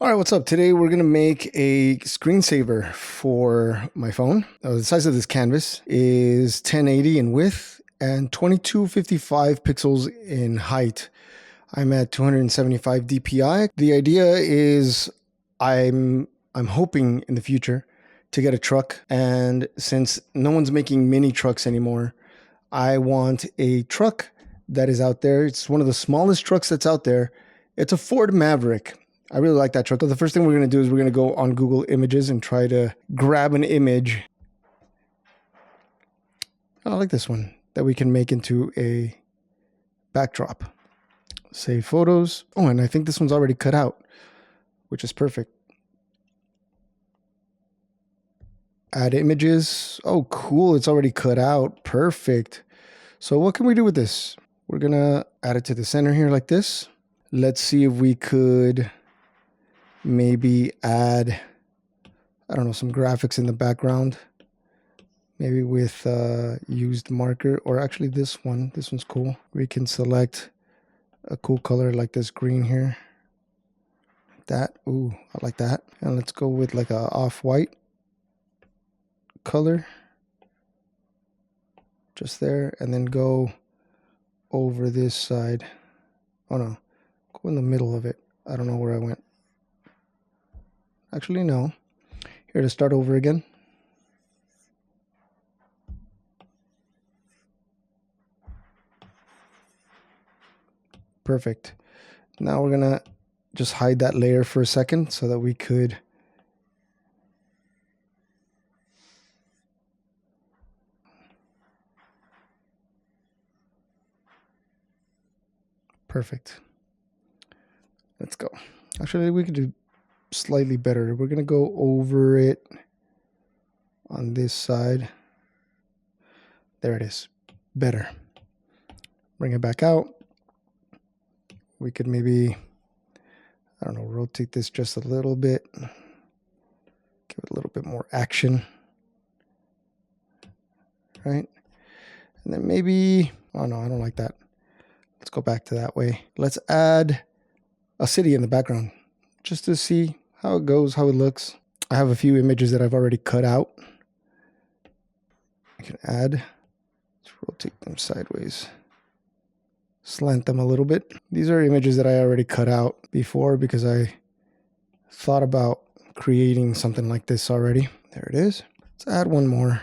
All right, what's up? Today we're going to make a screensaver for my phone. The size of this canvas is 1080 in width and 2255 pixels in height. I'm at 275 DPI. The idea is I'm hoping in the future to get a truck, and since no one's making mini trucks anymore, I want a truck that is out there. It's one of the smallest trucks that's out there. It's a Ford Maverick. I really like that truck. So the first thing we're going to do is we're going to go on Google Images and try to grab an image. I like this one that we can make into a backdrop. Save photos. Oh, and I think this one's already cut out, which is perfect. Add images. Oh, cool. It's already cut out. Perfect. So what can we do with this? We're going to add it to the center here like this. Let's see if we could maybe add, I don't know, some graphics in the background. Maybe with used marker, or actually this one's cool. We can select a cool color like this green here. That, ooh, I like that. And let's go with like a off-white color. Just there, and then go over this side. Oh no, go in the middle of it. I don't know where I went. Actually, no. Here to start over again. Perfect. Now we're gonna just hide that layer for a second so that we could perfect. Let's go. Actually, we could do slightly better. We're going to go over it on this side. There it is. Better. Bring it back out. We could maybe, I don't know, rotate this just a little bit. Give it a little bit more action. Right? And then maybe, oh no, I don't like that. Let's go back to that way. Let's add a city in the background, just to see how it goes, how it looks. I have a few images that I've already cut out. I can add, let's rotate them sideways, slant them a little bit. These are images that I already cut out before because I thought about creating something like this already. There it is. Let's add one more.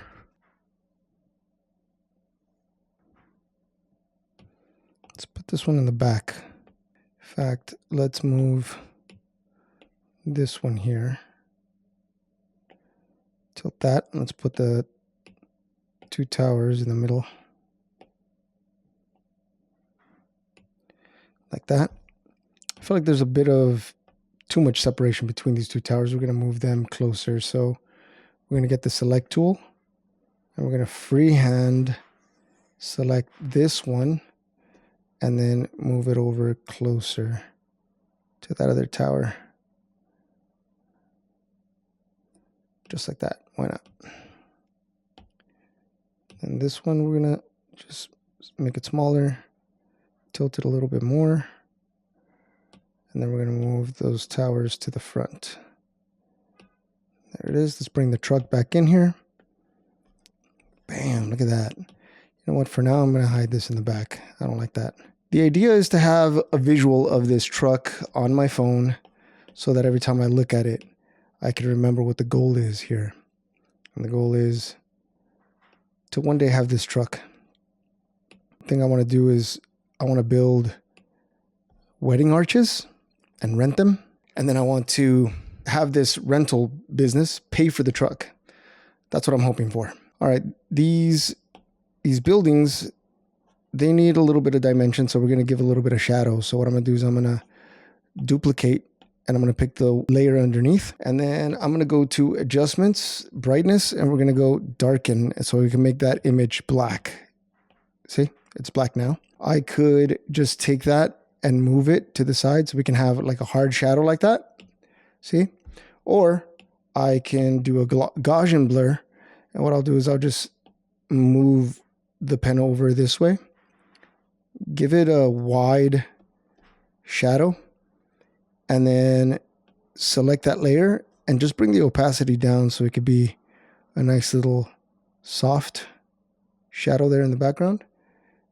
Let's put this one in the back. In fact, let's move this one here. Tilt that. Let's put the two towers in the middle. Like that. I feel like there's a bit of too much separation between these two towers. We're going to move them closer. So we're going to get the select tool and we're going to freehand select this one and then move it over closer to that other tower. Just like that. Why not? And this one, we're going to just make it smaller, tilt it a little bit more, and then we're going to move those towers to the front. There it is. Let's bring the truck back in here. Bam, look at that. You know what? For now, I'm going to hide this in the back. I don't like that. The idea is to have a visual of this truck on my phone so that every time I look at it, I can remember what the goal is here. And the goal is to one day have this truck. The thing I want to do is I want to build wedding arches and rent them. And then I want to have this rental business pay for the truck. That's what I'm hoping for. All right, these buildings, they need a little bit of dimension, so we're going to give a little bit of shadow. So what I'm going to do is I'm going to duplicate, and I'm going to pick the layer underneath, and then I'm going to go to adjustments, brightness, and we're going to go darken so we can make that image black. See, it's black now. I could just take that and move it to the side so we can have like a hard shadow like that. See? Or I can do a Gaussian blur, and what I'll do is I'll just move the pen over this way, give it a wide shadow, and then select that layer and just bring the opacity down so it could be a nice little soft shadow there in the background.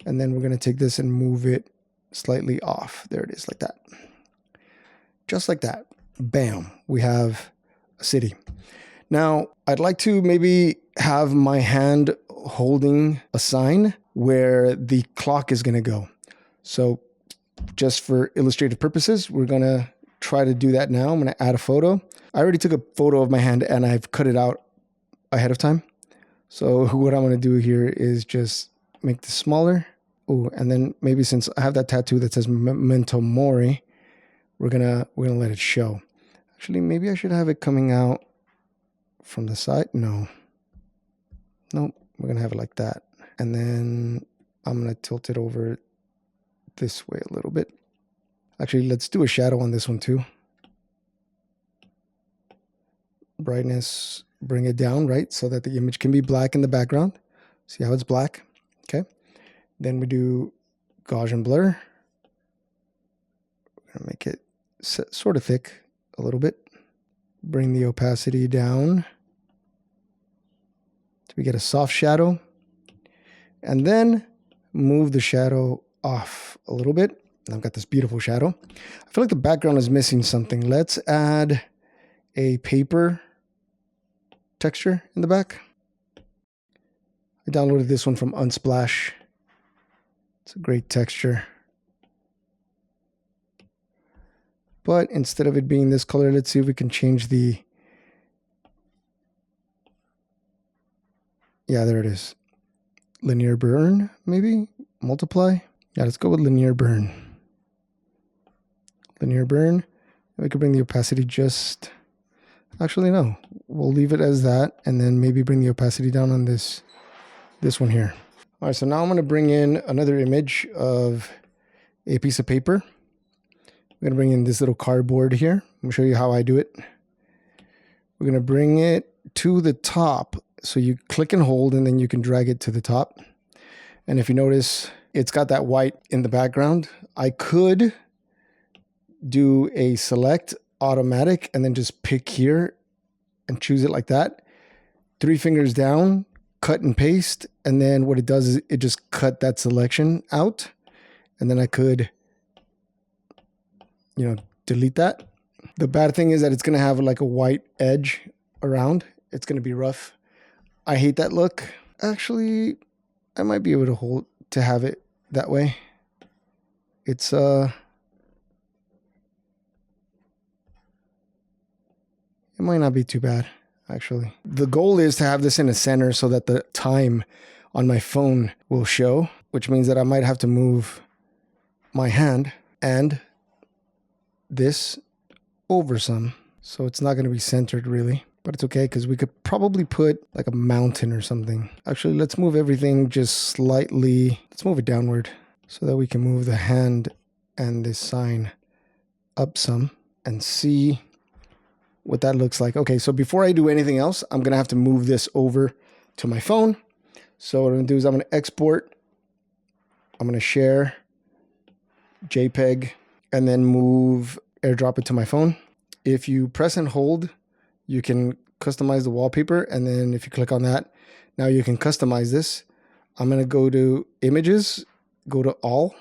And then we're going to take this and move it slightly off. There it is, like that. Just like that. Bam, we have a city. Now, I'd like to maybe have my hand holding a sign where the clock is going to go. So just for illustrative purposes, we're going to try to do that now. I'm going to add a photo. I already took a photo of my hand and I've cut it out ahead of time. So what I'm going to do here is just make this smaller. Oh, and then maybe since I have that tattoo that says Memento Mori, we're gonna let it show. Actually, maybe I should have it coming out from the side. No. Nope. We're gonna have it like that. And then I'm gonna tilt it over this way a little bit. Actually, let's do a shadow on this one too. Brightness, bring it down, right? So that the image can be black in the background. See how it's black? Okay. Then we do Gaussian blur. We're gonna make it sort of thick a little bit. Bring the opacity down so we get a soft shadow. And then move the shadow off a little bit. And I've got this beautiful shadow. I feel like the background is missing something. Let's add a paper texture in the back. I downloaded this one from Unsplash. It's a great texture. But instead of it being this color, let's see if we can change the... Yeah, there it is. Linear burn, maybe? Multiply? Yeah, let's go with linear burn. Linear burn. We could bring the opacity just... Actually, no. We'll leave it as that, and then maybe bring the opacity down on this one here. All right, so now I'm going to bring in another image of a piece of paper. I'm going to bring in this little cardboard here. I'm going to show you how I do it. We're going to bring it to the top. So you click and hold, and then you can drag it to the top. And if you notice, it's got that white in the background. I could do a select automatic and then just pick here and choose it like that. 3 fingers down, cut and paste. And then what it does is it just cut that selection out. And then I could, delete that. The bad thing is that it's going to have like a white edge around. It's going to be rough. I hate that look. Actually, I might be able to have it that way. It's it might not be too bad, actually. The goal is to have this in the center so that the time on my phone will show, which means that I might have to move my hand and this over some. So it's not going to be centered really, but it's okay because we could probably put like a mountain or something. Actually, let's move everything just slightly. Let's move it downward so that we can move the hand and this sign up some and see what that looks like. Okay, so before I do anything else, I'm going to have to move this over to my phone. So what I'm going to do is I'm going to export. I'm going to share JPEG and then airdrop it to my phone. If you press and hold, you can customize the wallpaper. And then if you click on that, now you can customize this. I'm going to go to images, go to all,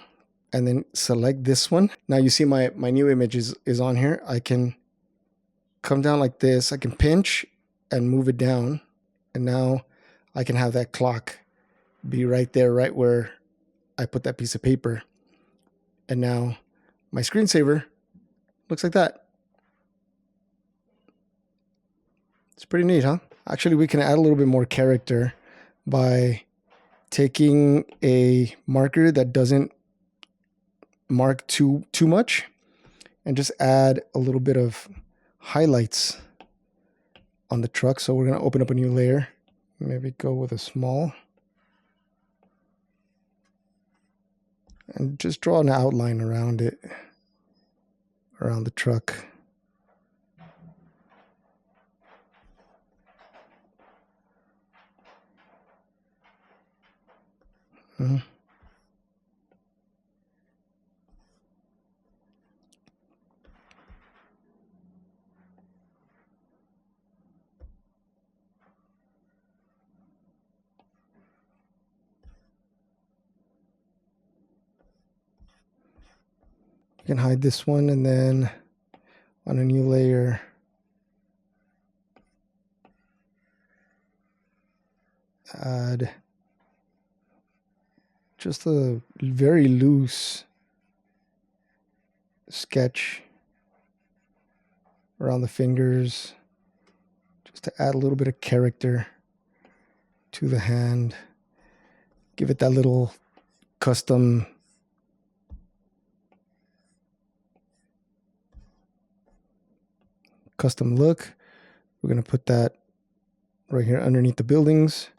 and then select this one. Now you see my new image is on here. I can come down like this. I can pinch and move it down. And now I can have that clock be right there, right where I put that piece of paper. And now my screensaver looks like that. It's pretty neat, huh? Actually, we can add a little bit more character by taking a marker that doesn't mark too much and just add a little bit of highlights on the truck. So we're going to open up a new layer. Maybe go with a small. And just draw an outline around it, around the truck. can hide this one, and then on a new layer, add just a very loose sketch around the fingers, just to add a little bit of character to the hand. Give it that little custom look. We're going to put that right here underneath the buildings.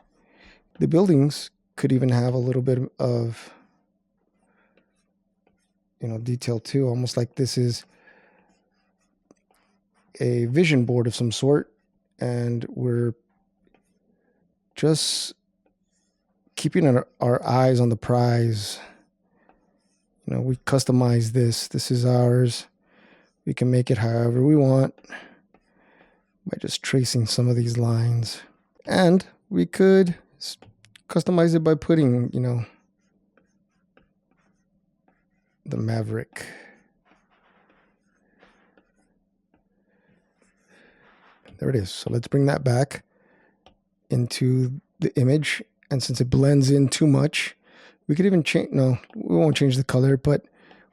The buildings could even have a little bit of, you know, detail too, almost like this is a vision board of some sort, and we're just keeping our eyes on the prize. You know, we customize this. This is ours. We can make it however we want by just tracing some of these lines. And we could customize it by putting, you know, the Maverick. There it is. So let's bring that back into the image. And since it blends in too much, we could even change, no, we won't change the color, but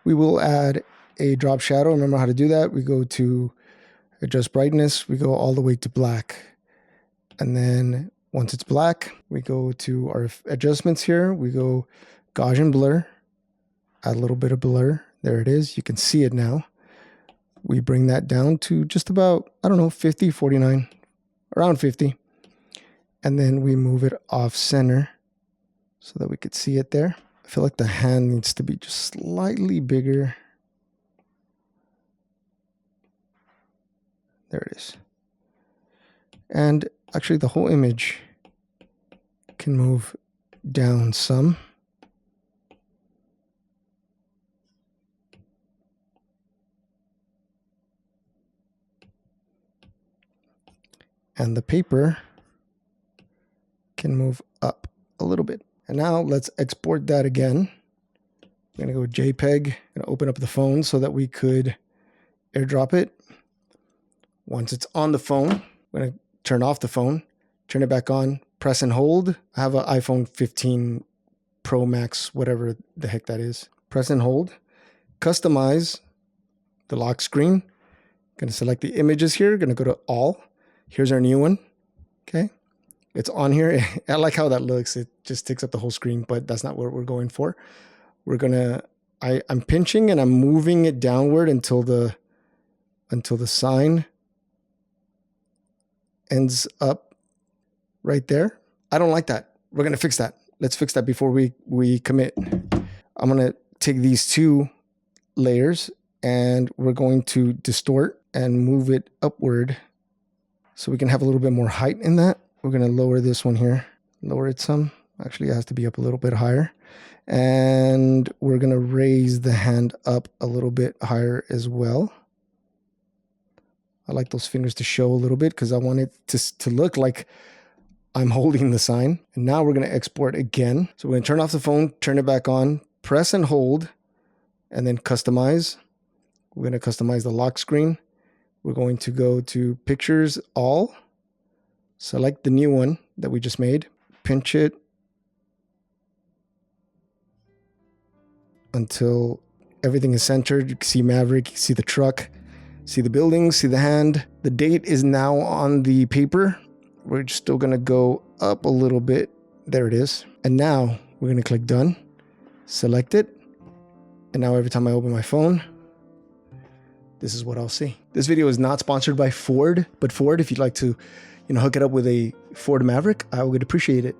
we will add a drop shadow. Remember how to do that? We go to adjust brightness, we go all the way to black. And then once it's black, we go to our adjustments here. We go Gaussian blur, add a little bit of blur. There it is. You can see it now. We bring that down to just about, I don't know, 50, 49, around 50. And then we move it off center so that we could see it there. I feel like the hand needs to be just slightly bigger. There it is. And actually the whole image can move down some. And the paper can move up a little bit. And now let's export that again. I'm gonna go JPEG and open up the phone so that we could airdrop it. Once it's on the phone, I'm gonna turn off the phone, turn it back on, press and hold. I have an iPhone 15 Pro Max, whatever the heck that is. Press and hold, customize the lock screen. Gonna select the images here, gonna go to all. Here's our new one, okay? It's on here. I like how that looks. It just takes up the whole screen, but that's not what we're going for. We're gonna, I'm pinching and I'm moving it downward until the sign ends up right there. I don't like that. We're gonna fix that. Let's fix that before we commit. I'm gonna take these two layers and we're going to distort and move it upward so we can have a little bit more height in that. We're gonna lower this one here, lower it some. Actually, it has to be up a little bit higher. And we're gonna raise the hand up a little bit higher as well. I like those fingers to show a little bit because I want it to look like I'm holding the sign. And now we're gonna export again. So we're gonna turn off the phone, turn it back on, press and hold, and then customize. We're gonna customize the lock screen. We're going to go to pictures, all, select the new one that we just made, pinch it until everything is centered. You can see Maverick, you can see the truck, see the buildings, see the hand. The date is now on the paper. We're still gonna go up a little bit. There it is. And now we're gonna click done, select it. And now every time I open my phone, this is what I'll see. This video is not sponsored by Ford, but Ford, if you'd like to, hook it up with a Ford Maverick, I would appreciate it.